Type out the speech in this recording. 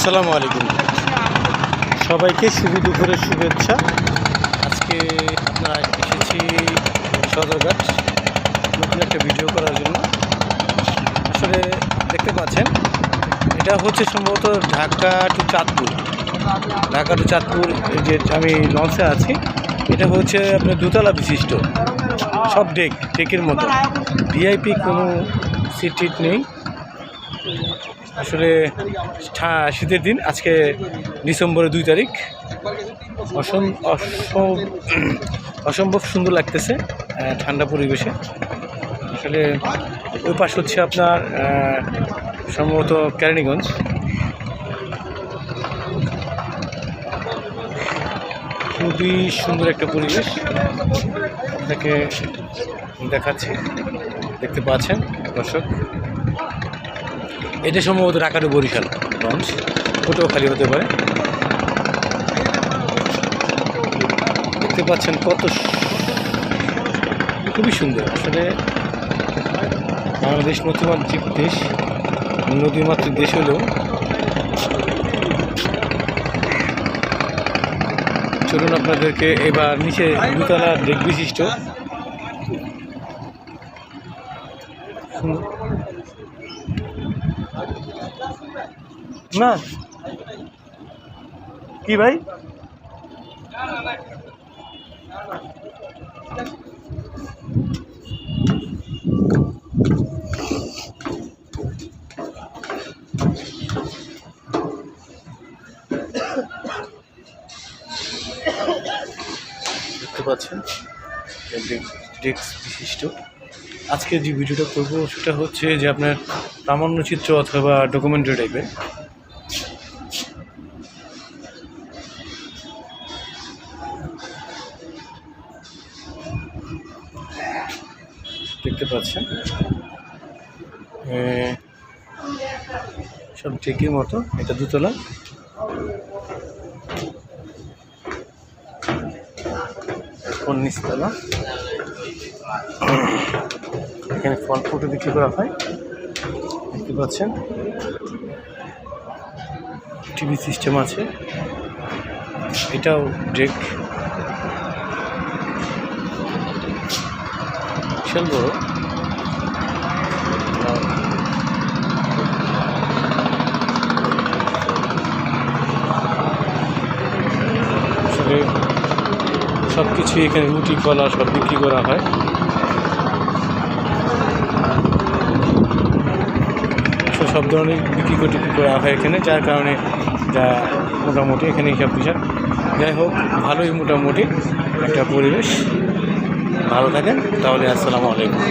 আসসালামু আলাইকুম, সবাইকে শুভ দুপুরের শুভেচ্ছা। আজকে আপনারা এসেছি সদরঘাট নতুন একটা ভিডিও করার জন্য। আসলে দেখতে পাচ্ছেন এটা হচ্ছে সম্ভবত ঢাকা টু চাঁদপুর যে আমি লঞ্চে আছি। এটা হচ্ছে আপনার দোতলা বিশিষ্ট, সব ডেকের মতো, ভিআইপি কোনো সিট টিট নেই। আসলে শীতের দিন, আজকে ডিসেম্বরের 2 তারিখ, অসম্ভব সুন্দর লাগতেছে ঠান্ডা পরিবেশে। আসলে ওই পাশ হচ্ছে আপনার সম্ভবত কেরানীগঞ্জ। খুবই সুন্দর একটা পরিবেশ আপনাকে দেখাচ্ছি, দেখতে পাচ্ছেন দর্শক। এটা সম্ভবত ঢাকা টু বরিশাল লঞ্চ, ওটাও খালি হতে পারে। দেখতে পাচ্ছেন কত খুবই সুন্দর। আসলে বাংলাদেশ নদীমাতৃক দেশ হলেও চলুন আপনাদেরকে এবার নিচে দুতলা ডেক বিশিষ্ট না কি ভাই, দেখতে পাচ্ছেন ডেস্ক বিশিষ্ট। আজকে যে ভিডিওটা করবো সেটা হচ্ছে যে আপনার প্রামাণ্যচিত্র অথবা ডকুমেন্টারি টাইপের। দেখতে পাচ্ছেন সব ডেকের মতো, এটা দুতলা। নিচতলা, এখানে ফল ফটো বিক্রি করা হয়, দেখতে পাচ্ছেন। টিভি সিস্টেম আছে, এটাও ডেক, বিশাল বড়। আসলে সব কিছু এখানে রুটি কলা সব বিক্রি করা হয়। সব ধরনের বিক্রি করা হয় এখানে, যার কারণে যা মোটামুটি এখানে সব বিষয়। যাই হোক, ভালোই মোটামুটি একটা পরিবেশ। ভালো থাকেন তাহলে। আসসালামু আলাইকুম।